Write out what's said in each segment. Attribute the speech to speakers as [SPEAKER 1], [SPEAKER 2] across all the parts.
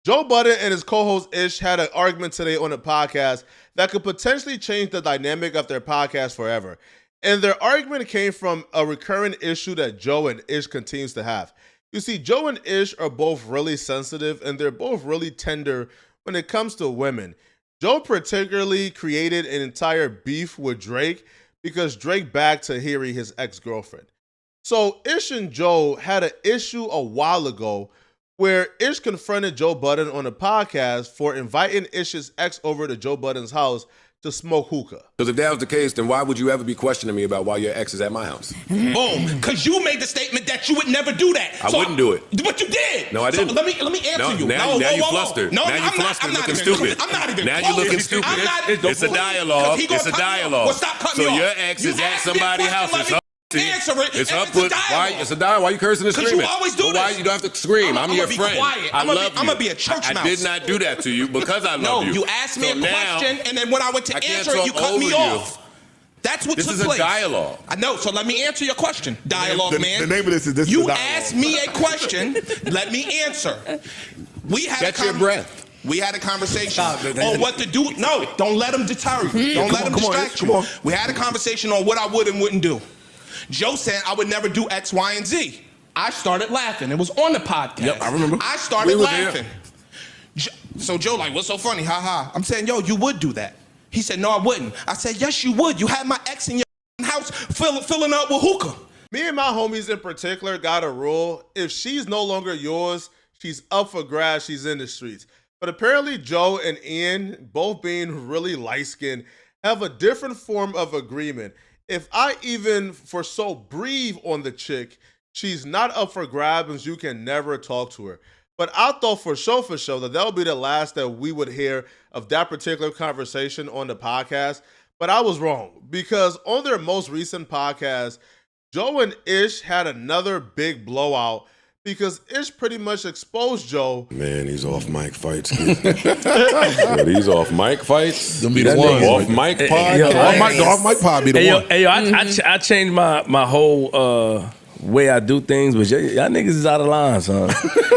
[SPEAKER 1] Joe Budden and his co-host Ish had an argument today on the podcast that could potentially change the dynamic of their podcast forever. And their argument came from a recurring issue that Joe and Ish continues to have. You see, Joe and Ish are both really sensitive and they're both really tender when it comes to women. Joe particularly created an entire beef with Drake because Drake bagged Tahiri, his ex-girlfriend. So Ish and Joe had an issue a while ago where Ish confronted Joe Budden on a podcast for inviting Ish's ex over to Joe Budden's house to smoke hookah.
[SPEAKER 2] Because if that was the case, then why would you ever be questioning me about why your ex is at my house?
[SPEAKER 3] Boom. Because you made the statement that you would never do that.
[SPEAKER 2] I wouldn't do it.
[SPEAKER 3] But you did.
[SPEAKER 2] No, I didn't.
[SPEAKER 3] So let me answer you.
[SPEAKER 2] Now you flustered.
[SPEAKER 3] No,
[SPEAKER 2] now you flustered, looking stupid.
[SPEAKER 3] I'm not even
[SPEAKER 2] Now you're looking stupid. It's a dialogue. It's a dialogue.
[SPEAKER 3] Well, stop cutting me
[SPEAKER 2] so
[SPEAKER 3] off.
[SPEAKER 2] your ex is at somebody's house.
[SPEAKER 3] Answer it.
[SPEAKER 2] It's her put. Why? It's a dialogue. Why you cursing and screaming?
[SPEAKER 3] Because you always do this.
[SPEAKER 2] Why you don't have to scream? I'm your friend.
[SPEAKER 3] Quiet.
[SPEAKER 2] I love you.
[SPEAKER 3] I'm gonna be a church mouse.
[SPEAKER 2] I did not do that to you because I love you.
[SPEAKER 3] No, you asked me a question, and then when I went to answer it, you cut me off. That's what took place.
[SPEAKER 2] This is a dialogue.
[SPEAKER 3] I know, so let me answer your question. Dialogue, man.
[SPEAKER 4] The name of this is
[SPEAKER 3] You asked me a question. Let me answer. We had
[SPEAKER 2] Catch your breath.
[SPEAKER 3] We had a conversation on what to do. No, don't let him deter you. Don't let him distract you. We had a conversation on what I would and wouldn't do. Joe said I would never do X, Y, and Z. I started laughing. It was on the podcast.
[SPEAKER 4] Yep, I remember.
[SPEAKER 3] I started laughing. So Joe like, what's so funny? Ha ha. I'm saying, yo, you would do that. He said, no, I wouldn't. I said, yes, you would. You had my ex in your house filling up with hookah.
[SPEAKER 1] Me and my homies in particular got a rule. If she's no longer yours, she's up for grabs, she's in the streets. But apparently Joe and Ian, both being really light-skinned, have a different form of agreement. If I even for so breathe on the chick, she's not up for grabs and you can never talk to her. But I thought for sure that would be the last that we would hear of that particular conversation on the podcast. But I was wrong because on their most recent podcast, Joe and Ish had another big blowout because Ish pretty much exposed Joe.
[SPEAKER 2] Man, these off mic fights. These off mic fites.
[SPEAKER 4] Them be the ones.
[SPEAKER 2] Off mic pod.
[SPEAKER 4] Off mic pod be the one.
[SPEAKER 5] Hey, yo, I changed my whole way I do things, but y'all niggas is out of line, son.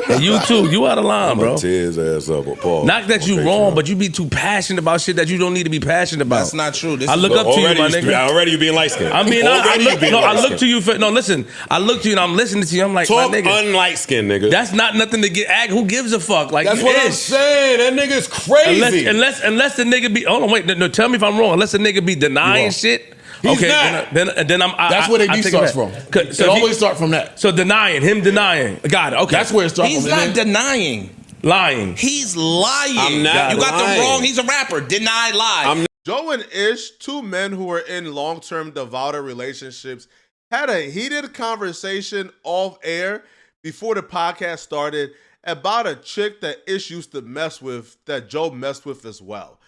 [SPEAKER 5] And you too, you out of line, bro.
[SPEAKER 2] Tear his ass up, Paul.
[SPEAKER 5] Not that you wrong, but you be too passionate about shit that you don't need to be passionate about.
[SPEAKER 3] That's not true.
[SPEAKER 5] I look up to you, my nigga.
[SPEAKER 2] Already you being light skinned.
[SPEAKER 5] I mean, I look to you for listen. I look to you and I'm listening to you. I'm like,
[SPEAKER 2] talk
[SPEAKER 5] my nigga,
[SPEAKER 2] unlight skinned, nigga.
[SPEAKER 5] That's not nothing to get. Who gives a fuck? Like
[SPEAKER 2] that's what I'm saying. That nigga's crazy.
[SPEAKER 5] Unless the nigga be. Hold on, wait. No, tell me if I'm wrong. Unless the nigga be denying shit.
[SPEAKER 2] He's not.
[SPEAKER 5] Then I'm.
[SPEAKER 4] That's where they beef starts from. It always start from that.
[SPEAKER 5] So denying. Got it. Okay.
[SPEAKER 4] That's where it starts from.
[SPEAKER 3] He's not denying.
[SPEAKER 5] Lying.
[SPEAKER 3] He's lying.
[SPEAKER 2] I'm not.
[SPEAKER 3] You got
[SPEAKER 2] lying.
[SPEAKER 3] the wrong. He's a rapper. Deny lie.
[SPEAKER 1] Joe and Ish, two men who were in long-term devoted relationships, had a heated conversation off air before the podcast started about a chick that Ish used to mess with that Joe messed with as well.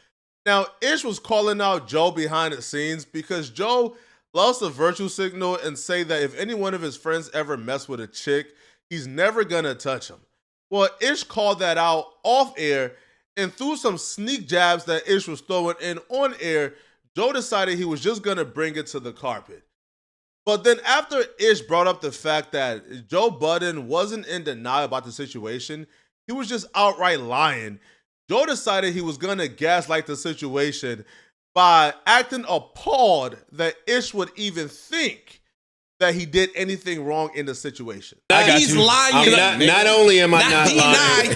[SPEAKER 1] Now, Ish was calling out Joe behind the scenes because Joe loves to virtue signal and say that if any one of his friends ever mess with a chick, he's never gonna touch him. Well, Ish called that out off air, and through some sneak jabs that Ish was throwing in on air, Joe decided he was just gonna bring it to the carpet. But then after Ish brought up the fact that Joe Budden wasn't in denial about the situation, he was just outright lying, Joe decided he was going to gaslight the situation by acting appalled that Ish would even think that he did anything wrong in the situation.
[SPEAKER 3] He's lying.
[SPEAKER 2] Not only am I not lying,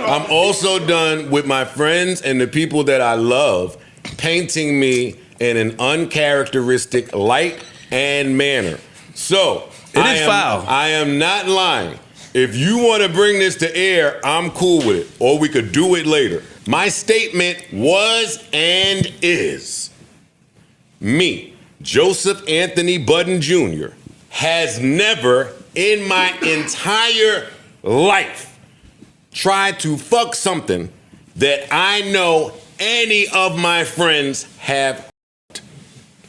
[SPEAKER 2] I'm also done with my friends and the people that I love painting me in an uncharacteristic light and manner. So,
[SPEAKER 5] it is foul.
[SPEAKER 2] I am not lying. If you want to bring this to air, I'm cool with it. Or we could do it later. My statement was and is, me, Joseph Anthony Budden Jr., has never in my entire life tried to fuck something that I know any of my friends have.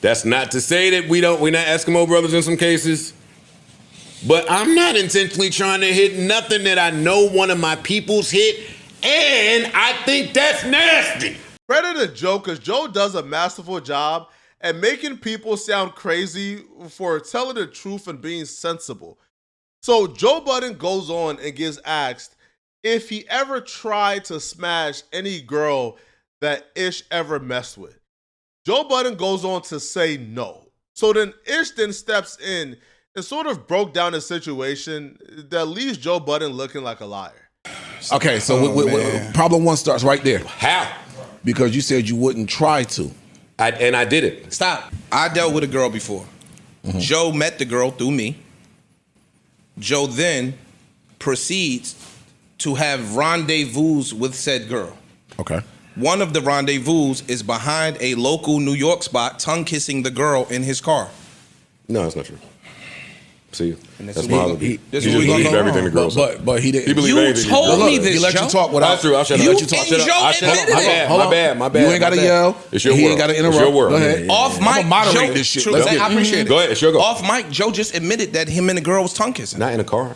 [SPEAKER 2] That's not to say that we're not Eskimo brothers in some cases. But I'm not intentionally trying to hit nothing that I know one of my people's hit, and I think that's nasty.
[SPEAKER 1] Credit to Joe, because Joe does a masterful job at making people sound crazy for telling the truth and being sensible. So Joe Budden goes on and gets asked if he ever tried to smash any girl that Ish ever messed with. Joe Budden goes on to say no. So then Ish then steps in and sort of broke down the situation that leaves Joe Budden looking like a liar.
[SPEAKER 4] Okay, so problem one starts right there.
[SPEAKER 2] How?
[SPEAKER 4] Because you said you wouldn't try to.
[SPEAKER 2] And I did it.
[SPEAKER 3] Stop. I dealt with a girl before. Joe met the girl through me. Joe then proceeds to have rendezvous with said girl.
[SPEAKER 4] Okay.
[SPEAKER 3] One of the rendezvous is behind a local New York spot, tongue kissing the girl in his car.
[SPEAKER 2] No, that's not true. See, that's
[SPEAKER 3] what
[SPEAKER 2] my
[SPEAKER 3] we-
[SPEAKER 2] He
[SPEAKER 3] this
[SPEAKER 2] just
[SPEAKER 3] what we
[SPEAKER 2] believe
[SPEAKER 3] gonna go
[SPEAKER 2] everything the
[SPEAKER 3] wrong.
[SPEAKER 2] girl said.
[SPEAKER 4] But he didn't.
[SPEAKER 2] He believe
[SPEAKER 3] You
[SPEAKER 2] anything.
[SPEAKER 3] told me
[SPEAKER 4] Look,
[SPEAKER 3] this,
[SPEAKER 4] he let
[SPEAKER 3] Joe.
[SPEAKER 4] you talk without.
[SPEAKER 2] That's true. I'll shut
[SPEAKER 3] You
[SPEAKER 2] up.
[SPEAKER 3] and Joe admitted it.
[SPEAKER 2] My bad. My bad.
[SPEAKER 4] You ain't got to yell.
[SPEAKER 2] It's your
[SPEAKER 4] He
[SPEAKER 2] world.
[SPEAKER 4] ain't got to
[SPEAKER 2] It's
[SPEAKER 4] interrupt.
[SPEAKER 2] your world.
[SPEAKER 4] Go ahead.
[SPEAKER 3] Off
[SPEAKER 4] I'ma
[SPEAKER 3] mic,
[SPEAKER 4] moderate
[SPEAKER 3] Joe,
[SPEAKER 4] this shit.
[SPEAKER 3] True,
[SPEAKER 4] Let's
[SPEAKER 3] I
[SPEAKER 4] get it.
[SPEAKER 3] appreciate it.
[SPEAKER 2] Go ahead. It's your go.
[SPEAKER 3] Off mic, Joe just admitted that him and the girl was tongue kissing.
[SPEAKER 2] Not in the car.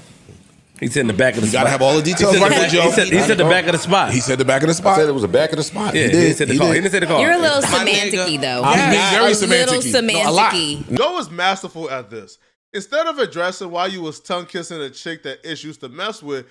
[SPEAKER 5] He's in the back of the
[SPEAKER 4] You
[SPEAKER 5] spot.
[SPEAKER 4] gotta have all the details right there, Joe.
[SPEAKER 5] He said the back of the spot.
[SPEAKER 4] He said the back of the
[SPEAKER 2] I
[SPEAKER 4] spot.
[SPEAKER 2] said it was the back of the spot.
[SPEAKER 5] Yeah,
[SPEAKER 4] He did.
[SPEAKER 5] he said the
[SPEAKER 4] He
[SPEAKER 5] car.
[SPEAKER 4] did.
[SPEAKER 5] He didn't say the car.
[SPEAKER 6] You're a little
[SPEAKER 3] My
[SPEAKER 6] semantic-y,
[SPEAKER 3] nigga.
[SPEAKER 6] though.
[SPEAKER 4] I'm being very
[SPEAKER 6] a little
[SPEAKER 4] semantic-y.
[SPEAKER 6] semantic-y.
[SPEAKER 1] Joe is masterful at this. Instead of addressing why you was tongue kissing a chick that Ish used to mess with,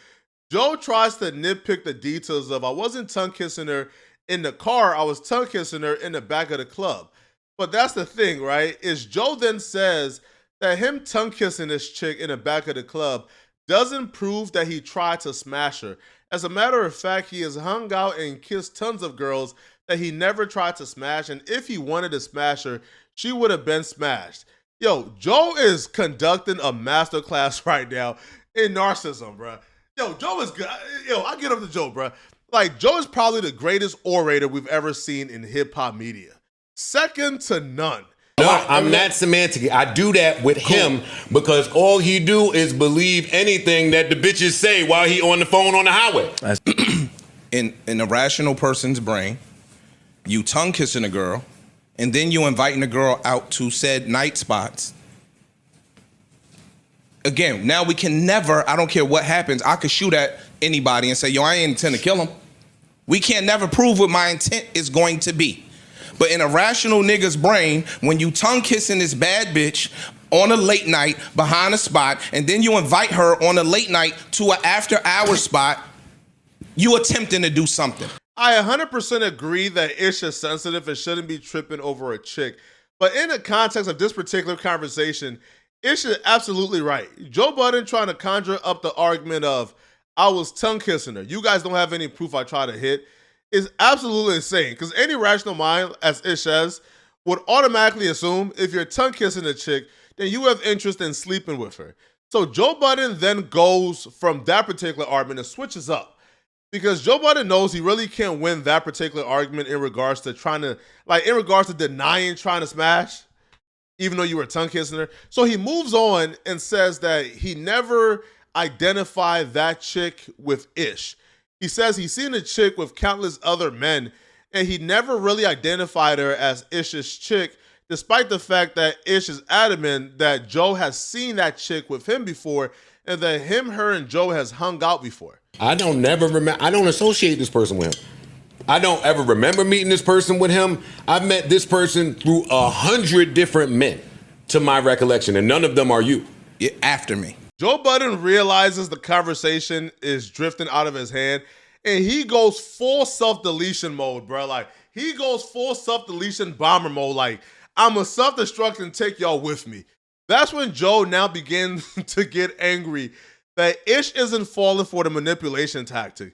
[SPEAKER 1] Joe tries to nitpick the details of I wasn't tongue kissing her in the car, I was tongue kissing her in the back of the club. But that's the thing, right? Is Joe then says that him tongue kissing this chick in the back of the club doesn't prove that he tried to smash her. As a matter of fact, he has hung out and kissed tons of girls that he never tried to smash, and if he wanted to smash her, she would have been smashed. Yo, Joe is conducting a masterclass right now in narcissism, bro. Yo, Joe is good. Yo, I get up to Joe, bro. Like, Joe is probably the greatest orator we've ever seen in hip-hop media. Second to none.
[SPEAKER 2] No, I'm not semantic. I do that with him because all he do is believe anything that the bitches say while he on the phone on the highway.
[SPEAKER 3] In a rational person's brain, you tongue kissing a girl, and then you inviting the girl out to said night spots. Again, now we can never, I don't care what happens, I could shoot at anybody and say, yo, I ain't intend to kill him. We can't never prove what my intent is going to be. But in a rational nigga's brain, when you tongue kissing this bad bitch on a late night behind a spot, and then you invite her on a late night to an after hour spot, you attempting to do something.
[SPEAKER 1] I 100% agree that Ish is sensitive and shouldn't be tripping over a chick. But in the context of this particular conversation, Ish is absolutely right. Joe Budden trying to conjure up the argument of, I was tongue kissing her. You guys don't have any proof I try to hit. Is absolutely insane. Because any rational mind, as Ish says, would automatically assume if you're tongue kissing a chick, then you have interest in sleeping with her. So Joe Budden then goes from that particular argument and switches up. Because Joe Budden knows he really can't win that particular argument in regards to denying trying to smash, even though you were tongue kissing her. So he moves on and says that he never identified that chick with Ish. He says he's seen a chick with countless other men, and he never really identified her as Ish's chick, despite the fact that Ish is adamant that Joe has seen that chick with him before, and that him, her, and Joe has hung out before.
[SPEAKER 2] I don't associate this person with him. I don't ever remember meeting this person with him. I've met this person through 100 different men, to my recollection, and none of them are you.
[SPEAKER 3] You're after me.
[SPEAKER 1] Joe Budden realizes the conversation is drifting out of his hand, and he goes full self-deletion mode, bro. Like, he goes full self-deletion bomber mode. Like, I'm a self-destruct and take y'all with me. That's when Joe now begins to get angry that Ish isn't falling for the manipulation tactic.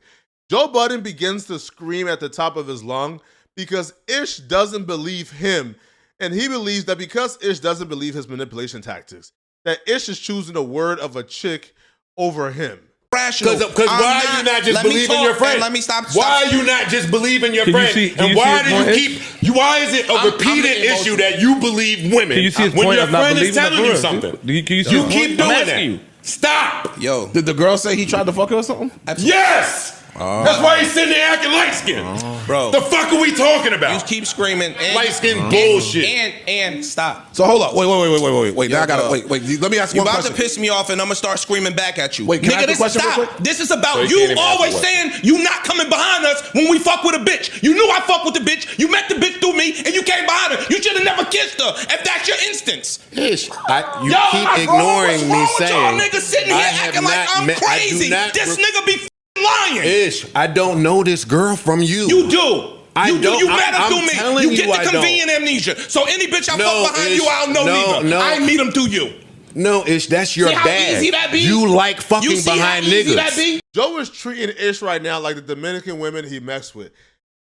[SPEAKER 1] Joe Budden begins to scream at the top of his lung because Ish doesn't believe him, and he believes that because Ish doesn't believe his manipulation tactics, that Ish is choosing the word of a chick over him.
[SPEAKER 3] Rational.
[SPEAKER 2] Because why are you not just believing your friend?
[SPEAKER 3] Let me stop.
[SPEAKER 2] Why are you not just believing your friend? And why do you keep? Why is it a repeated issue that you believe women
[SPEAKER 5] Can you see his
[SPEAKER 2] when
[SPEAKER 5] point
[SPEAKER 2] your
[SPEAKER 5] of not
[SPEAKER 2] friend is
[SPEAKER 5] believing
[SPEAKER 2] telling
[SPEAKER 5] her?
[SPEAKER 2] you something?
[SPEAKER 5] You
[SPEAKER 2] keep doing that. Stop.
[SPEAKER 3] Yo,
[SPEAKER 4] Did the girl say he tried to fuck her or something?
[SPEAKER 3] absolutely.
[SPEAKER 2] Yes. That's why he's sitting there acting light skinned.
[SPEAKER 3] Bro.
[SPEAKER 2] The fuck are we talking about?
[SPEAKER 3] You keep screaming.
[SPEAKER 2] Light skinned bullshit.
[SPEAKER 3] And stop.
[SPEAKER 4] So hold up. Wait. Now I gotta wait. Let me ask you
[SPEAKER 3] You're
[SPEAKER 4] one
[SPEAKER 3] about
[SPEAKER 4] question.
[SPEAKER 3] to piss me off, and I'm gonna start screaming back at you.
[SPEAKER 4] Wait, can I ask a question real quick?
[SPEAKER 3] This is about
[SPEAKER 2] So you
[SPEAKER 3] you
[SPEAKER 2] can't even
[SPEAKER 3] always
[SPEAKER 2] ask a
[SPEAKER 3] saying you not coming behind us when we fuck with a bitch. You knew I fuck with the bitch. You met the bitch through me, and you came behind her. You should have never kissed her. If that's your instance.
[SPEAKER 2] Ish, you
[SPEAKER 3] Yo,
[SPEAKER 2] keep
[SPEAKER 3] my bro,
[SPEAKER 2] ignoring
[SPEAKER 3] what's
[SPEAKER 2] me
[SPEAKER 3] wrong with
[SPEAKER 2] saying.
[SPEAKER 3] y'all niggas sitting here
[SPEAKER 2] I have
[SPEAKER 3] acting like
[SPEAKER 2] not
[SPEAKER 3] I'm
[SPEAKER 2] met- I do
[SPEAKER 3] crazy.
[SPEAKER 2] not
[SPEAKER 3] This
[SPEAKER 2] re-
[SPEAKER 3] nigga be lying.
[SPEAKER 2] Ish, I don't know this girl from you.
[SPEAKER 3] You do.
[SPEAKER 2] I
[SPEAKER 3] You
[SPEAKER 2] don't-
[SPEAKER 3] met her
[SPEAKER 2] I'm
[SPEAKER 3] through me.
[SPEAKER 2] telling
[SPEAKER 3] You
[SPEAKER 2] you
[SPEAKER 3] get
[SPEAKER 2] I
[SPEAKER 3] the
[SPEAKER 2] don't.
[SPEAKER 3] convenient amnesia. So any bitch I
[SPEAKER 2] No,
[SPEAKER 3] fuck behind
[SPEAKER 2] Ish,
[SPEAKER 3] you, I don't know neither.
[SPEAKER 2] no.
[SPEAKER 3] I ain't meet him through you.
[SPEAKER 2] No, Ish, that's your
[SPEAKER 3] See how
[SPEAKER 2] bag.
[SPEAKER 3] easy that be?
[SPEAKER 2] You like fucking
[SPEAKER 3] You see
[SPEAKER 2] behind
[SPEAKER 3] how easy
[SPEAKER 2] niggas.
[SPEAKER 3] that be?
[SPEAKER 1] Joe is treating Ish right now like the Dominican women he messed with.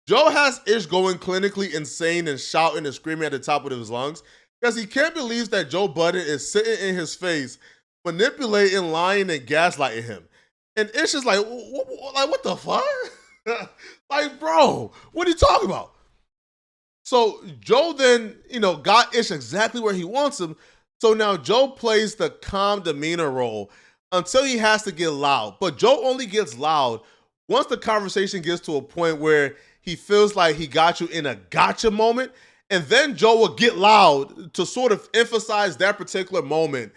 [SPEAKER 1] Joe has Ish going clinically insane and shouting and screaming at the top of his lungs because he can't believe that Joe Budden is sitting in his face, manipulating, lying, and gaslighting him. And Ish is like, what the fuck? Like, bro, what are you talking about? So Joe then, got Ish exactly where he wants him. So now Joe plays the calm demeanor role until he has to get loud. But Joe only gets loud once the conversation gets to a point where he feels like he got you in a gotcha moment. And then Joe will get loud to sort of emphasize that particular moment.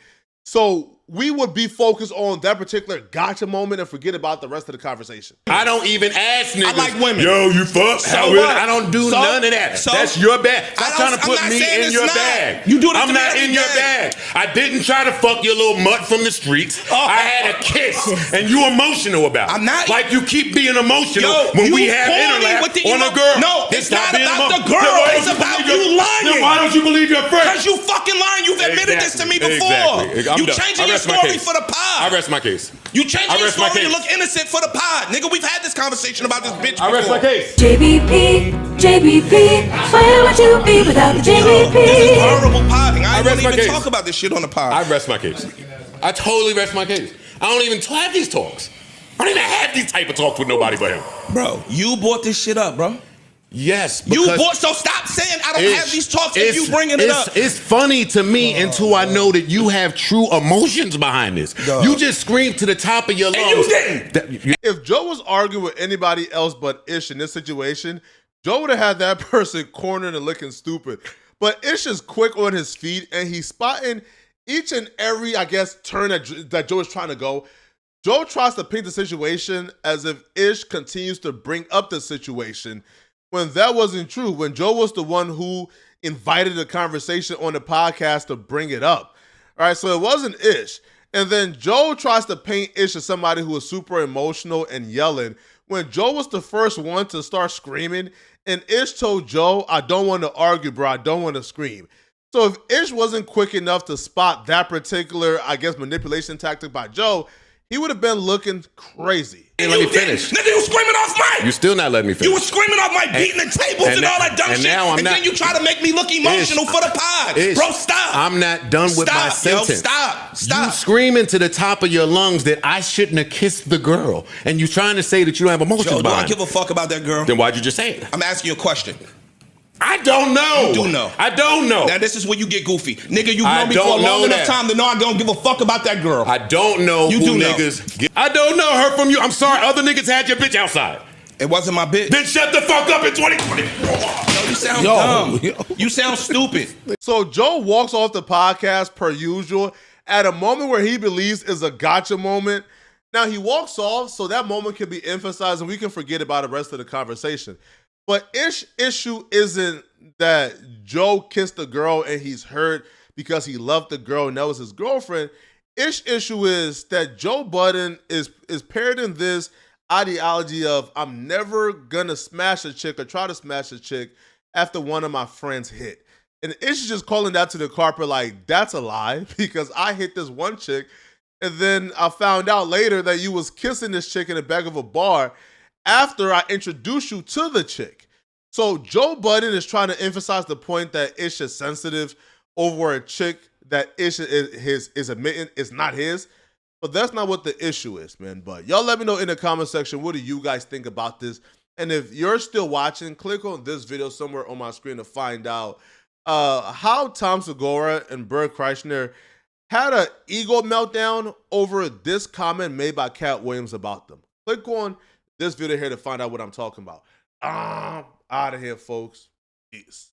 [SPEAKER 1] So we would be focused on that particular gotcha moment and forget about the rest of the conversation.
[SPEAKER 2] I don't even ask niggas.
[SPEAKER 3] I like women.
[SPEAKER 2] Yo, you fuck?
[SPEAKER 3] So
[SPEAKER 2] How
[SPEAKER 3] what?
[SPEAKER 2] I don't do
[SPEAKER 3] So-
[SPEAKER 2] none of that.
[SPEAKER 3] so-
[SPEAKER 2] That's your bag. Stop
[SPEAKER 3] I don't-
[SPEAKER 2] trying to
[SPEAKER 3] I'm
[SPEAKER 2] put
[SPEAKER 3] not
[SPEAKER 2] me
[SPEAKER 3] saying
[SPEAKER 2] in
[SPEAKER 3] it's
[SPEAKER 2] your
[SPEAKER 3] not.
[SPEAKER 2] bag.
[SPEAKER 3] You do it to
[SPEAKER 2] I'm
[SPEAKER 3] me
[SPEAKER 2] not
[SPEAKER 3] every
[SPEAKER 2] in your
[SPEAKER 3] day.
[SPEAKER 2] bag. I didn't try to fuck your little mutt from the streets. I had a kiss, and you emotional about it.
[SPEAKER 3] I'm not-
[SPEAKER 2] Like you keep being emotional
[SPEAKER 3] Yo,
[SPEAKER 2] when
[SPEAKER 3] you
[SPEAKER 2] we have
[SPEAKER 3] corny
[SPEAKER 2] interlap
[SPEAKER 3] with the
[SPEAKER 2] on a
[SPEAKER 3] emo-
[SPEAKER 2] girl.
[SPEAKER 3] No,
[SPEAKER 2] Then
[SPEAKER 3] it's
[SPEAKER 2] stop
[SPEAKER 3] not
[SPEAKER 2] being
[SPEAKER 3] about
[SPEAKER 2] emo-
[SPEAKER 3] the girl.
[SPEAKER 2] Then why
[SPEAKER 3] It's
[SPEAKER 2] don't
[SPEAKER 3] about
[SPEAKER 2] believe
[SPEAKER 3] you
[SPEAKER 2] your-
[SPEAKER 3] lying.
[SPEAKER 2] Then why don't you believe your friend?
[SPEAKER 3] Because you fucking lying. You've admitted this to me before.
[SPEAKER 2] Exactly. I'm
[SPEAKER 3] You
[SPEAKER 2] done.
[SPEAKER 3] changing
[SPEAKER 2] I
[SPEAKER 3] your
[SPEAKER 2] rest my
[SPEAKER 3] story
[SPEAKER 2] case.
[SPEAKER 3] for the pod.
[SPEAKER 2] I rest my case.
[SPEAKER 3] You changing
[SPEAKER 2] I
[SPEAKER 3] your
[SPEAKER 2] rest my
[SPEAKER 3] story to
[SPEAKER 2] case.
[SPEAKER 3] look innocent for the pod. Nigga, we've had this conversation about this bitch
[SPEAKER 2] I rest my
[SPEAKER 3] before.
[SPEAKER 2] case.
[SPEAKER 6] JBP, where would you be without the
[SPEAKER 3] Yo, this is
[SPEAKER 6] JBP?
[SPEAKER 3] horrible podding. I
[SPEAKER 2] rest
[SPEAKER 3] don't
[SPEAKER 2] my
[SPEAKER 3] even
[SPEAKER 2] case.
[SPEAKER 3] talk about this shit on the pod.
[SPEAKER 2] I rest my case. I totally rest my case. I don't even have these talks. I don't even have these type of talks with nobody but him.
[SPEAKER 3] Bro, you brought this shit up, bro.
[SPEAKER 2] Yes,
[SPEAKER 3] You
[SPEAKER 2] because
[SPEAKER 3] bought, so stop saying I don't have these talks if you
[SPEAKER 2] it's-
[SPEAKER 3] bringing it up.
[SPEAKER 2] It's funny to me until I know that you have true emotions behind this.
[SPEAKER 3] Duh.
[SPEAKER 2] You just screamed to the top of your lungs.
[SPEAKER 3] And you didn't.
[SPEAKER 1] If Joe was arguing with anybody else but Ish in this situation, Joe would have had that person cornered and looking stupid. But Ish is quick on his feet, and he's spotting each and every, I guess, turn that Joe is trying to go. Joe tries to paint the situation as if Ish continues to bring up the situation, when that wasn't true, when Joe was the one who invited the conversation on the podcast to bring it up. All right, so it wasn't Ish. And then Joe tries to paint Ish as somebody who was super emotional and yelling, when Joe was the first one to start screaming, and Ish told Joe, I don't want to argue, bro, I don't want to scream. So if Ish wasn't quick enough to spot that particular, I guess, manipulation tactic by Joe, he would have been looking crazy.
[SPEAKER 2] And let me finish.
[SPEAKER 3] Nigga, you was screaming off mic.
[SPEAKER 2] You're still not letting me finish.
[SPEAKER 3] You was screaming off mic, beating the tables and all that dumb
[SPEAKER 2] and
[SPEAKER 3] shit.
[SPEAKER 2] now I'm
[SPEAKER 3] and
[SPEAKER 2] not-
[SPEAKER 3] then you try to make me look emotional for the pod.
[SPEAKER 2] Ish,
[SPEAKER 3] Bro, stop.
[SPEAKER 2] I'm not done with my
[SPEAKER 3] Stop, yo,
[SPEAKER 2] sentence.
[SPEAKER 3] stop. Stop.
[SPEAKER 2] You screaming to the top of your lungs that I shouldn't have kissed the girl, and you trying to say that you don't have emotions
[SPEAKER 3] Joe, do I
[SPEAKER 2] behind
[SPEAKER 3] give
[SPEAKER 2] it.
[SPEAKER 3] a fuck about that girl?
[SPEAKER 2] Then why'd you just say it?
[SPEAKER 3] I'm asking you a question.
[SPEAKER 2] I don't know.
[SPEAKER 3] You do know.
[SPEAKER 2] I don't know.
[SPEAKER 3] Now, this is where you get goofy. Nigga, you've
[SPEAKER 2] I
[SPEAKER 3] known me for a
[SPEAKER 2] don't know
[SPEAKER 3] long enough
[SPEAKER 2] that.
[SPEAKER 3] time to know I don't give a fuck about that girl.
[SPEAKER 2] I don't know
[SPEAKER 3] You
[SPEAKER 2] who
[SPEAKER 3] do know.
[SPEAKER 2] niggas get. I don't know her from you. I'm sorry, other niggas had your bitch outside.
[SPEAKER 3] It wasn't my bitch.
[SPEAKER 2] Then shut the fuck up in 2020.
[SPEAKER 3] Yo, you sound dumb. You sound stupid.
[SPEAKER 1] So Joe walks off the podcast per usual at a moment where he believes is a gotcha moment. Now he walks off so that moment can be emphasized and we can forget about the rest of the conversation. But issue isn't that Joe kissed the girl and he's hurt because he loved the girl and that was his girlfriend. Issue is that Joe Budden is parroting this ideology of I'm never gonna smash a chick or try to smash a chick after one of my friends hit. And Ish is just calling that to the carpet like, that's a lie because I hit this one chick and then I found out later that you was kissing this chick in the back of a bar after I introduced you to the chick. So Joe Budden is trying to emphasize the point that Ish is sensitive over a chick that Ish is admitting is not his. But that's not what the issue is, man. But y'all let me know in the comment section, what do you guys think about this? And if you're still watching, click on this video somewhere on my screen to find out how Tom Segura and Bert Kreischer had an ego meltdown over this comment made by Cat Williams about them. Click on this video here to find out what I'm talking about. Out of here, folks. Peace.